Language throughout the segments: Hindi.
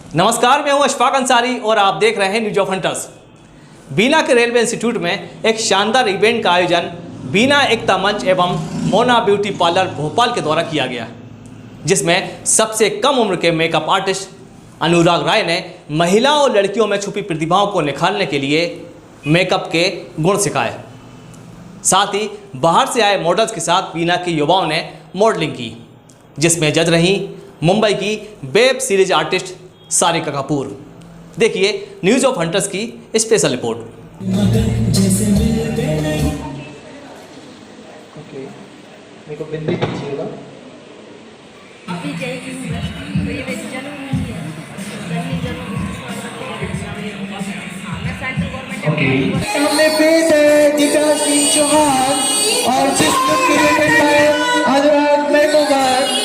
नमस्कार, मैं हूं अशफाक अंसारी और आप देख रहे हैं न्यूज ऑफ हंटर्स। बीना के रेलवे इंस्टीट्यूट में एक शानदार इवेंट का आयोजन बीना एकता मंच एवं मोना ब्यूटी पार्लर भोपाल के द्वारा किया गया, जिसमें सबसे कम उम्र के मेकअप आर्टिस्ट अनुराग राय ने महिला और लड़कियों में छुपी प्रतिभाओं को निखारने के लिए मेकअप के गुण सिखाए। साथ ही बाहर से आए मॉडल्स के साथ बीना के युवाओं ने मॉडलिंग की, जिसमें जज रही मुंबई की web series artist Sarika Kapoor. देखिए न्यूज ऑफ हंटर्स की स्पेशल रिपोर्ट। ओके, मेरे को बिंदी दीजिएगा। सामने पेश है गीता सिंह चौहान और जिस look created by Anurag makeover.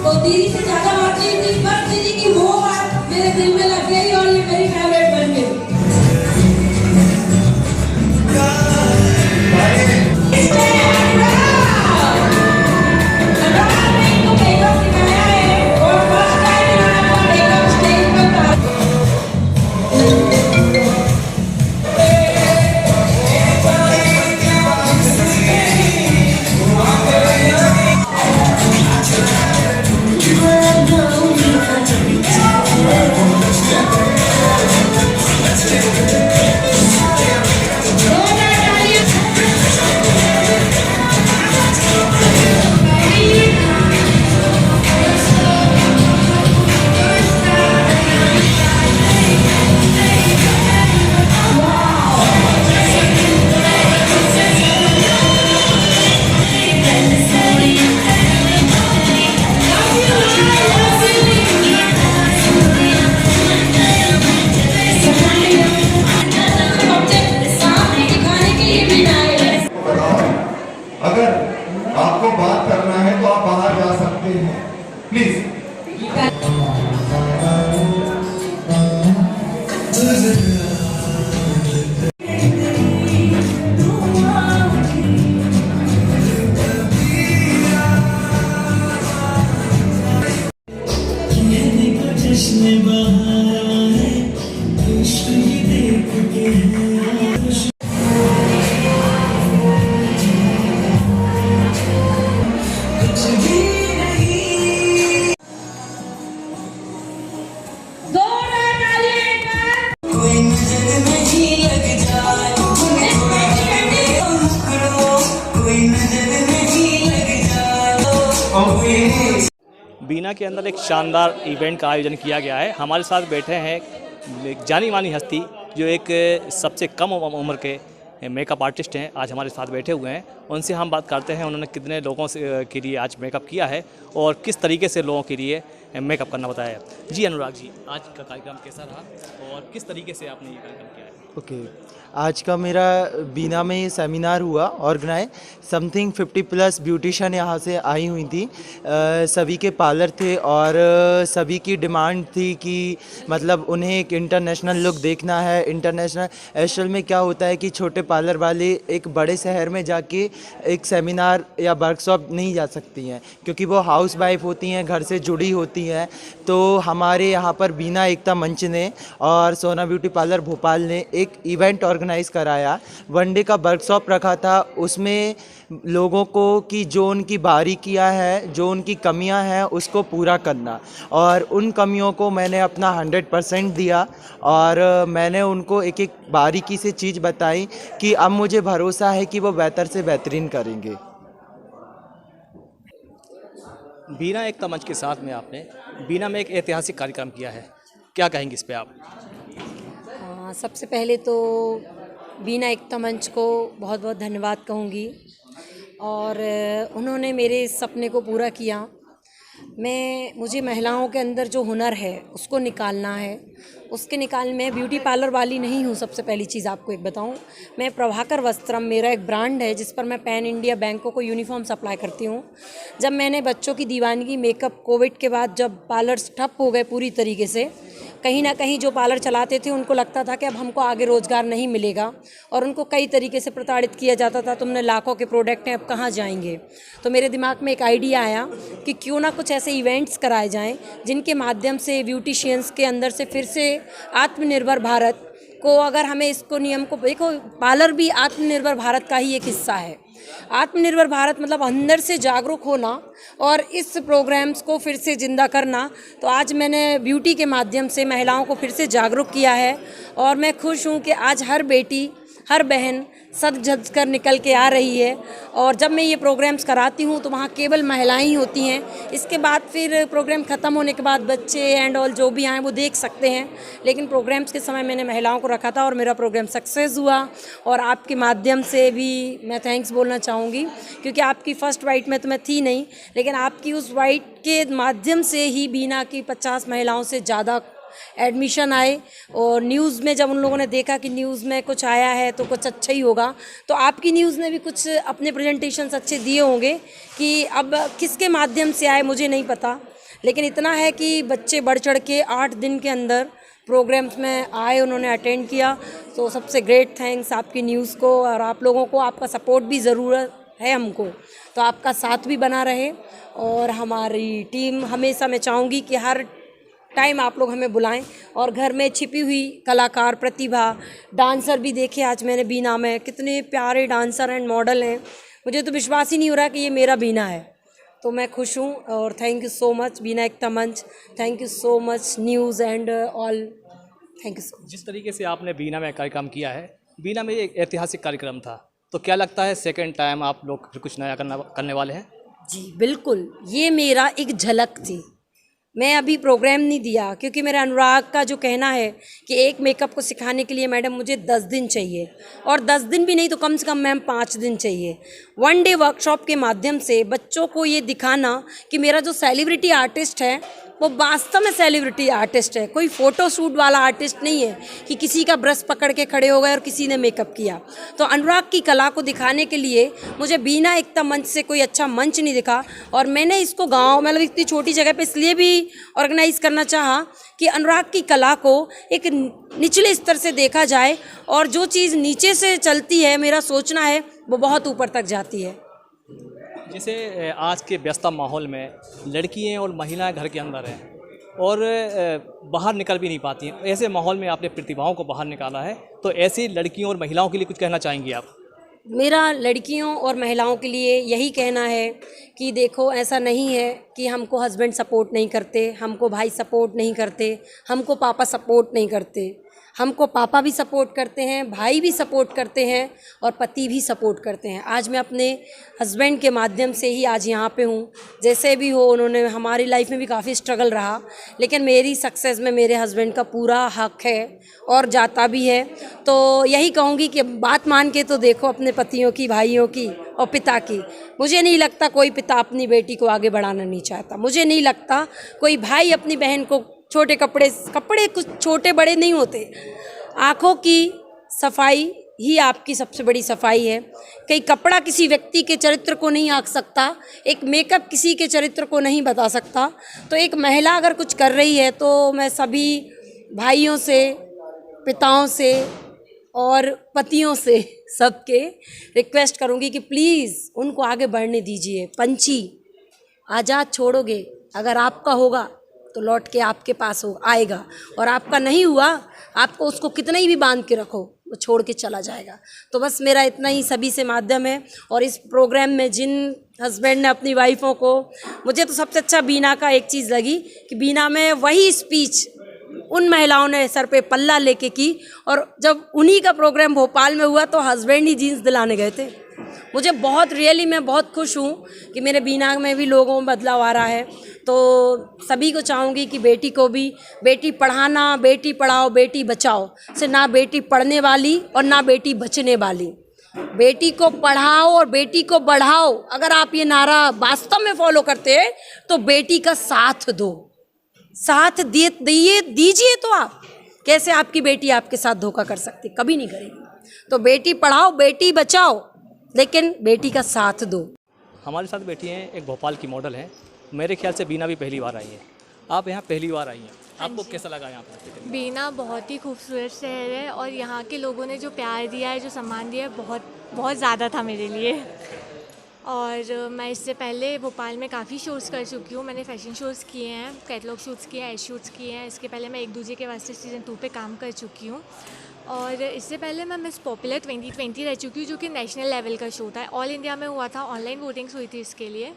तो दीदी से ज्यादा मारती थी, बस दीदी की वो बात मेरे दिल में लग गई और ये मेरी फेवरेट बन गई। अगर आपको बात करना है तो आप बाहर जा सकते हैं, प्लीज। बीना के अंदर एक शानदार इवेंट का आयोजन किया गया है। हमारे साथ बैठे हैं एक जानी मानी हस्ती जो एक सबसे कम उम्र के मेकअप आर्टिस्ट हैं, आज हमारे साथ बैठे हुए हैं। उनसे हम बात करते हैं उन्होंने कितने लोगों से के लिए आज मेकअप किया है और किस तरीके से लोगों के लिए मेकअप करना बताया है। जी अनुराग जी, आज का कार्यक्रम कैसा रहा और किस तरीके से आपने ये कार्यक्रम किया है? ओके, आज का मेरा बीना में सेमिनार हुआ ऑर्गेनाइज। समथिंग 50+ ब्यूटिशियन यहाँ से आई हुई थी। सभी के पार्लर थे और सभी की डिमांड थी कि मतलब उन्हें एक इंटरनेशनल लुक देखना है। इंटरनेशनल एक्चुअल में क्या होता है कि छोटे पार्लर वाले एक बड़े शहर में जाके एक सेमिनार या वर्कशॉप नहीं जा सकती हैं, क्योंकि वो हाउस वाइफ होती हैं, घर से जुड़ी होती हैं। तो हमारे यहाँ पर बीना एकता मंच ने और सोना ब्यूटी पार्लर भोपाल ने एक इवेंट ऑर्गेनाइज कराया। वन डे का वर्कशॉप रखा था। उसमें लोगों को कि जो उनकी बारीकियां हैं, जो उनकी कमियां हैं, उसको पूरा करना, और उन कमियों को मैंने अपना 100% दिया और मैंने उनको एक एक बारीकी से चीज़ बताई कि अब मुझे भरोसा है कि वो बेहतर से बेहतरीन करेंगे। बीना एकता मंच के साथ में आपने बीना में एक ऐतिहासिक कार्यक्रम किया है, क्या कहेंगे इस पे आप? सबसे पहले तो बीना एकता मंच को बहुत बहुत धन्यवाद कहूँगी और उन्होंने मेरे इस सपने को पूरा किया। मुझे महिलाओं के अंदर जो हुनर है उसको निकालना है। उसके मैं ब्यूटी पार्लर वाली नहीं हूँ। सबसे पहली चीज़ आपको एक बताऊँ, मैं प्रभाकर वस्त्रम, मेरा एक ब्रांड है जिस पर मैं पैन इंडिया बैंकों को यूनिफॉर्म सप्लाई करती हूँ। जब मैंने बच्चों की दीवानगी मेकअप कोविड के बाद जब पार्लर्स ठप हो गए पूरी तरीके से, कहीं ना कहीं जो पार्लर चलाते थे उनको लगता था कि अब हमको आगे रोज़गार नहीं मिलेगा और उनको कई तरीके से प्रताड़ित किया जाता था, तुमने लाखों के प्रोडक्ट हैं अब कहाँ जाएंगे। तो मेरे दिमाग में एक आइडिया आया कि क्यों ना कुछ ऐसे इवेंट्स कराए जाएं जिनके माध्यम से ब्यूटिशियंस के अंदर से फिर से आत्मनिर्भर भारत को, अगर हमें इसको नियम को देखो, पार्लर भी आत्मनिर्भर भारत का ही एक हिस्सा है। आत्मनिर्भर भारत मतलब अंदर से जागरूक होना और इस प्रोग्राम्स को फिर से ज़िंदा करना। तो आज मैंने ब्यूटी के माध्यम से महिलाओं को फिर से जागरूक किया है और मैं खुश हूँ कि आज हर बेटी, हर बहन सज धज कर निकल के आ रही है। और जब मैं ये प्रोग्राम्स कराती हूँ तो वहाँ केवल महिलाएं ही होती हैं। इसके बाद फिर प्रोग्राम ख़त्म होने के बाद बच्चे एंड ऑल जो भी आए वो देख सकते हैं, लेकिन प्रोग्राम्स के समय मैंने महिलाओं को रखा था और मेरा प्रोग्राम सक्सेस हुआ। और आपके माध्यम से भी मैं थैंक्स बोलना चाहूँगी, क्योंकि आपकी फ़र्स्ट वाइट में तो मैं थी नहीं, लेकिन आपकी उस वाइट के माध्यम से ही बीना की 50 महिलाओं से ज़्यादा एडमिशन आए। और न्यूज़ में जब उन लोगों ने देखा कि न्यूज़ में कुछ आया है तो कुछ अच्छा ही होगा, तो आपकी न्यूज़ ने भी कुछ अपने प्रेजेंटेशंस अच्छे दिए होंगे। कि अब किसके माध्यम से आए मुझे नहीं पता, लेकिन इतना है कि बच्चे बढ़ चढ़ के 8 दिन के अंदर प्रोग्राम्स में आए, उन्होंने अटेंड किया। तो सबसे ग्रेट थैंक्स आपकी न्यूज़ को और आप लोगों को। आपका सपोर्ट भी ज़रूरत है हमको, तो आपका साथ भी बना रहे। और हमारी टीम हमेशा, मैं चाहूँगी कि हर टाइम आप लोग हमें बुलाएं और घर में छिपी हुई कलाकार, प्रतिभा, डांसर भी देखे आज मैंने बीना में, कितने प्यारे डांसर एंड मॉडल हैं। मुझे तो विश्वास ही नहीं हो रहा कि ये मेरा बीना है। तो मैं खुश हूँ और थैंक यू सो मच बीना एकता मंच, thank you so much news and all, thank you so much. जिस तरीके से आपने बीना में कार्यक्रम किया है, बीना में एक ऐतिहासिक कार्यक्रम था, तो क्या लगता है सेकेंड टाइम आप लोग फिर कुछ नया करने वाले हैं? जी बिल्कुल, ये मेरा एक झलक थी। मैं अभी प्रोग्राम नहीं दिया क्योंकि मेरा अनुराग का जो कहना है कि एक मेकअप को सिखाने के लिए मैडम मुझे 10 दिन चाहिए, और 10 दिन भी नहीं तो कम से कम मैम 5 दिन चाहिए। 1 डे वर्कशॉप के माध्यम से बच्चों को ये दिखाना कि मेरा जो सेलिब्रिटी आर्टिस्ट है वो वास्तव में सेलिब्रिटी आर्टिस्ट है, कोई फ़ोटो शूट वाला आर्टिस्ट नहीं है कि किसी का ब्रश पकड़ के खड़े हो गए और किसी ने मेकअप किया। तो अनुराग की कला को दिखाने के लिए मुझे बीना एकता मंच से कोई अच्छा मंच नहीं दिखा, और मैंने इसको गांव मतलब इतनी छोटी जगह पे इसलिए भी ऑर्गेनाइज़ करना चाहा कि अनुराग की कला को एक निचले स्तर से देखा जाए, और जो चीज़ नीचे से चलती है, मेरा सोचना है, वो बहुत ऊपर तक जाती है। जैसे आज के व्यस्त माहौल में लड़कियां और महिलाएं घर के अंदर हैं और बाहर निकल भी नहीं पाती हैं, ऐसे माहौल में आपने प्रतिभाओं को बाहर निकाला है, तो ऐसी लड़कियों और महिलाओं के लिए कुछ कहना चाहेंगी आप? मेरा लड़कियों और महिलाओं के लिए यही कहना है कि देखो, ऐसा नहीं है कि हमको हस्बैंड सपोर्ट नहीं करते, हमको भाई सपोर्ट नहीं करते, हमको पापा सपोर्ट नहीं करते। हमको पापा भी सपोर्ट करते हैं, भाई भी सपोर्ट करते हैं और पति भी सपोर्ट करते हैं। आज मैं अपने हस्बैंड के माध्यम से ही आज यहाँ पे हूँ। जैसे भी हो, उन्होंने, हमारी लाइफ में भी काफ़ी स्ट्रगल रहा, लेकिन मेरी सक्सेस में मेरे हस्बैंड का पूरा हक है और जाता भी है। तो यही कहूँगी कि बात मान के तो देखो अपने पतियों की, भाइयों की और पिता की। मुझे नहीं लगता कोई पिता अपनी बेटी को आगे बढ़ाना नहीं चाहता। मुझे नहीं लगता कोई भाई अपनी बहन को छोटे कपड़े कुछ छोटे बड़े नहीं होते। आँखों की सफाई ही आपकी सबसे बड़ी सफाई है। कई कपड़ा किसी व्यक्ति के चरित्र को नहीं आंक सकता, एक मेकअप किसी के चरित्र को नहीं बता सकता। तो एक महिला अगर कुछ कर रही है तो मैं सभी भाइयों से, पिताओं से और पतियों से सबके रिक्वेस्ट करूँगी कि प्लीज़ उनको आगे बढ़ने दीजिए। पंछी आज़ाद छोड़ोगे, अगर आपका होगा तो लौट के आपके पास हो आएगा, और आपका नहीं हुआ, आपको उसको कितना ही भी बांध के रखो, वो छोड़ के चला जाएगा। तो बस मेरा इतना ही सभी से माध्यम है। और इस प्रोग्राम में जिन हस्बैंड ने अपनी वाइफों को, मुझे तो सबसे अच्छा बीना का एक चीज़ लगी कि बीना में वही स्पीच उन महिलाओं ने सर पे पल्ला लेके की, और जब उन्हीं का प्रोग्राम भोपाल में हुआ तो हस्बैंड ही जीन्स दिलाने गए थे। मुझे बहुत रियली, मैं बहुत खुश हूँ कि मेरे बीना में भी लोगों में बदलाव आ रहा है। तो सभी को चाहूँगी कि बेटी को भी, बेटी पढ़ाना, बेटी पढ़ाओ बेटी बचाओ से ना बेटी पढ़ने वाली और ना बेटी बचने वाली। बेटी को पढ़ाओ और बेटी को बढ़ाओ। अगर आप ये नारा वास्तव में फॉलो करते हैं तो बेटी का साथ दो, साथ दीजिए तो आप कैसे आपकी बेटी आपके साथ धोखा कर सकती? कभी नहीं करेगी। तो बेटी पढ़ाओ, बेटी बचाओ, लेकिन बेटी का साथ दो। हमारे साथ बैठी हैं एक भोपाल की मॉडल हैं, मेरे ख्याल से बीना भी पहली बार आई है। आप यहाँ पहली बार आई हैं, आपको कैसा लगा यहाँ पर? बीना बहुत ही खूबसूरत शहर है और यहाँ के लोगों ने जो प्यार दिया है, जो सम्मान दिया है, बहुत बहुत ज़्यादा था मेरे लिए। और मैं इससे पहले भोपाल में काफ़ी शोज़ कर चुकी हूँ। मैंने फ़ैशन शोज़ किए हैं, कैटलॉग शूट्स किए हैं, एड शूट्स किए हैं। इसके पहले मैं एक दूजे के वास्ते सीज़न 2 पे काम कर चुकी हूँ। और इससे पहले मैं मिस पॉपुलर 2020 रह चुकी हूँ, जो कि नेशनल लेवल का शो था, ऑल इंडिया में हुआ था। ऑनलाइन वोटिंग्स हुई थी इसके लिए,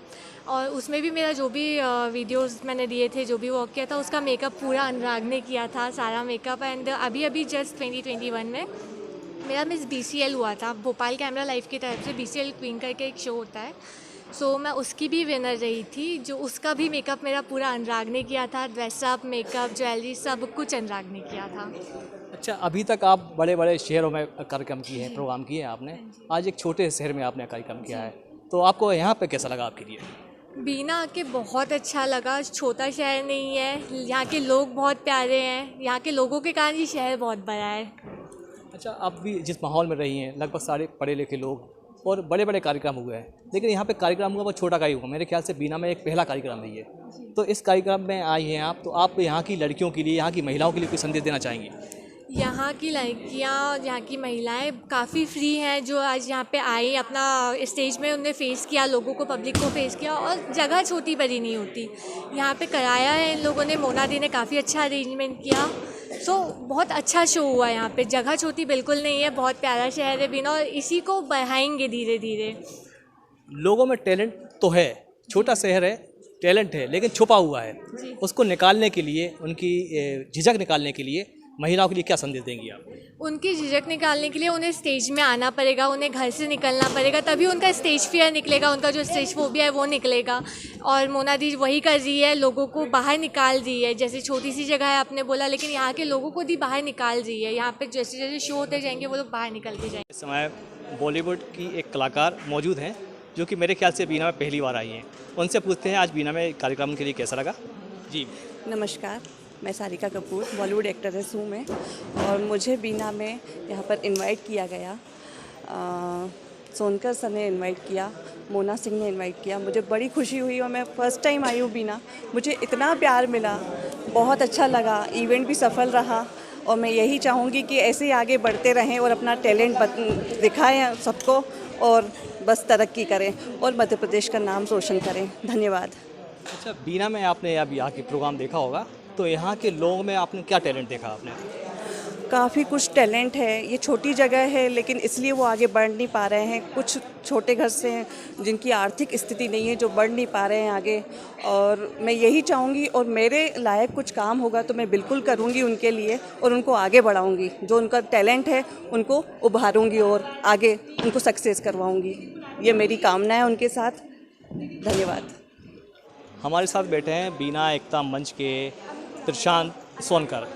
और उसमें भी मेरा जो भी वीडियोस मैंने दिए थे, जो भी वर्क किया था, उसका मेकअप पूरा अनुराग ने किया था, सारा मेकअप। एंड अभी जस्ट 2021 में मेरा मिस BCL हुआ था, भोपाल कैमरा लाइव की तरफ से BCL क्वीन करके एक शो होता है। सो मैं उसकी भी विनर रही थी, जो उसका भी मेकअप मेरा पूरा अनुराग ने किया था। ड्रेसअप, मेकअप, ज्वेलरी, सब कुछ अनुराग ने किया था। अच्छा, अभी तक आप बड़े बड़े शहरों में कार्यक्रम किए हैं, प्रोग्राम किए हैं आपने, आज एक छोटे शहर में आपने कार्यक्रम किया है, तो आपको यहाँ पे कैसा लगा आपके लिए? बीना आके बहुत अच्छा लगा। छोटा शहर नहीं है, यहाँ के लोग बहुत प्यारे हैं, यहाँ के लोगों के कारण ये शहर बहुत बड़ा है। अच्छा, आप भी जिस माहौल में रही हैं, लगभग सारे पढ़े लिखे लोग और बड़े बड़े कार्यक्रम हुए हैं, लेकिन यहाँ पे कार्यक्रम हुआ वो छोटा का ही हुआ। मेरे ख्याल से बीना में एक पहला कार्यक्रम भी है, तो इस कार्यक्रम में आई हैं आप, तो आप यहाँ की लड़कियों के लिए, यहाँ की महिलाओं के लिए कोई संदेश देना चाहेंगी? यहाँ की लड़कियाँ, यहाँ की महिलाएं काफ़ी फ्री हैं, जो आज यहाँ पे आई, अपना स्टेज में उन्होंने फेस किया, लोगों को, पब्लिक को फेस किया। और जगह छोटी बड़ी नहीं होती, यहाँ पे कराया है इन लोगों ने। मोना दी ने काफ़ी अच्छा अरेंजमेंट किया। सो बहुत अच्छा शो हुआ यहाँ पे। जगह छोटी बिल्कुल नहीं है, बहुत प्यारा शहर है बीना, और इसी को बढ़ाएंगे धीरे धीरे। लोगों में टैलेंट तो है, छोटा शहर है, टैलेंट है, लेकिन छुपा हुआ है। उसको निकालने के लिए, उनकी झिझक निकालने के लिए महिलाओं के लिए क्या संदेश देंगी आप? उनकी झिझक निकालने के लिए उन्हें स्टेज में आना पड़ेगा, उन्हें घर से निकलना पड़ेगा, तभी उनका स्टेज फियर निकलेगा, उनका जो स्टेज फोबिया है वो निकलेगा। और मोना दी वही कर रही है, लोगों को बाहर निकाल रही है। जैसे छोटी सी जगह है आपने बोला, लेकिन यहाँ के लोगों को भी बाहर निकाल रही है। यहाँ पे जैसे जैसे शो होते जाएंगे वो लोग बाहर निकलते जाएंगे। इस समय बॉलीवुड की एक कलाकार मौजूद हैं, जो कि मेरे ख्याल से बीना में पहली बार आई हैं। उनसे पूछते हैं आज बीना में कार्यक्रम के लिए कैसा लगा। जी नमस्कार, मैं सारिका कपूर, बॉलीवुड एक्ट्रेस हूँ मैं, और मुझे बीना में यहाँ पर इनवाइट किया गया। सोनकर सर ने इनवाइट किया, मोना सिंह ने इनवाइट किया। मुझे बड़ी खुशी हुई और मैं फ़र्स्ट टाइम आई हूँ बीना। मुझे इतना प्यार मिला, बहुत अच्छा लगा। इवेंट भी सफल रहा और मैं यही चाहूँगी कि ऐसे ही आगे बढ़ते रहें और अपना टैलेंट दिखाएं सबको, और बस तरक्की करें और मध्य प्रदेश का नाम रोशन करें। धन्यवाद। अच्छा, बीना में आपने अभी आके प्रोग्राम देखा होगा, तो यहाँ के लोगों में आपने क्या टैलेंट देखा आपने? काफ़ी कुछ टैलेंट है। ये छोटी जगह है, लेकिन इसलिए वो आगे बढ़ नहीं पा रहे हैं। कुछ छोटे घर से हैं जिनकी आर्थिक स्थिति नहीं है, जो बढ़ नहीं पा रहे हैं आगे। और मैं यही चाहूँगी, और मेरे लायक कुछ काम होगा तो मैं बिल्कुल करूँगी उनके लिए और उनको आगे बढ़ाऊँगी। जो उनका टैलेंट है उनको उभारूँगी और आगे उनको सक्सेस करवाऊँगी। ये मेरी कामना है उनके साथ। धन्यवाद। हमारे साथ बैठे हैं बीना एकता मंच के प्रशांत सोनकर,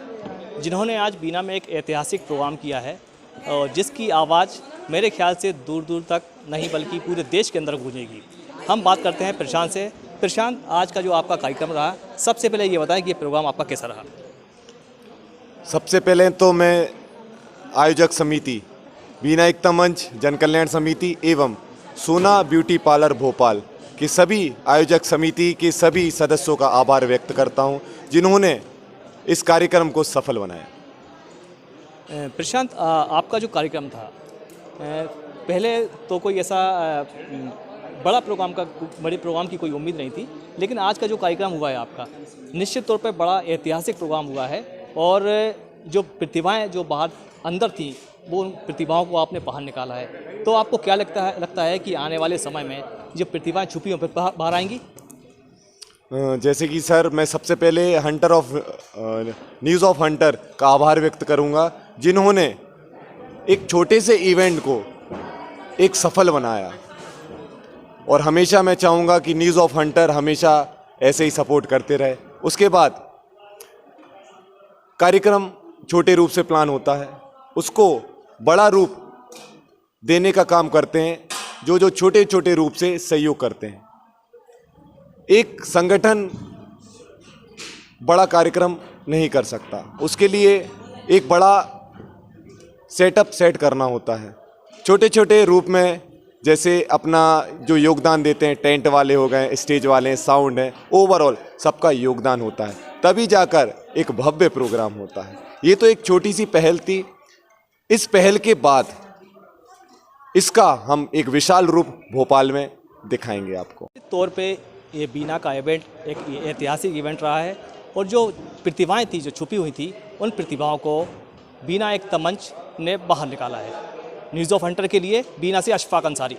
जिन्होंने आज बीना में एक ऐतिहासिक प्रोग्राम किया है, और जिसकी आवाज़ मेरे ख्याल से दूर दूर तक नहीं बल्कि पूरे देश के अंदर गूंजेगी। हम बात करते हैं प्रशांत से। प्रशांत, आज का जो आपका कार्यक्रम रहा, सबसे पहले ये बताएं कि ये प्रोग्राम आपका कैसा रहा? सबसे पहले तो मैं आयोजक समिति, बीना एकता मंच, जन कल्याण समिति एवं सोना ब्यूटी पार्लर भोपाल के सभी आयोजक समिति के सभी सदस्यों का आभार व्यक्त करता हूं, जिन्होंने इस कार्यक्रम को सफल बनाया। प्रशांत, आपका जो कार्यक्रम था, पहले तो कोई ऐसा बड़े प्रोग्राम की कोई उम्मीद नहीं थी, लेकिन आज का जो कार्यक्रम हुआ है आपका, निश्चित तौर पर बड़ा ऐतिहासिक प्रोग्राम हुआ है। और जो प्रतिभाएं जो बाहर अंदर थी, वो उन प्रतिभाओं को आपने बाहर निकाला है। तो आपको क्या लगता है कि आने वाले समय में जो प्रतिभाएं छुपी हों बाहर आएंगी? जैसे कि सर, मैं सबसे पहले न्यूज़ ऑफ हंटर का आभार व्यक्त करूंगा, जिन्होंने एक छोटे से इवेंट को एक सफल बनाया। और हमेशा मैं चाहूँगा कि न्यूज़ ऑफ हंटर हमेशा ऐसे ही सपोर्ट करते रहे। उसके बाद कार्यक्रम छोटे रूप से प्लान होता है, उसको बड़ा रूप देने का काम करते हैं, जो छोटे छोटे रूप से सहयोग करते हैं। एक संगठन बड़ा कार्यक्रम नहीं कर सकता, उसके लिए एक बड़ा सेटअप सेट करना होता है। छोटे छोटे रूप में जैसे अपना जो योगदान देते हैं, टेंट वाले हो गए, स्टेज वाले हैं, साउंड है, ओवरऑल सबका योगदान होता है, तभी जाकर एक भव्य प्रोग्राम होता है। ये तो एक छोटी सी पहल थी। इस पहल के बाद इसका हम एक विशाल रूप भोपाल में दिखाएंगे आपको। तौर पे ये बीना का इवेंट एक ऐतिहासिक इवेंट रहा है और जो प्रतिभाएं थी जो छुपी हुई थी, उन प्रतिभाओं को बीना एक तमंच ने बाहर निकाला है। न्यूज़ ऑफ हंटर के लिए बीना से अशफाक अंसारी।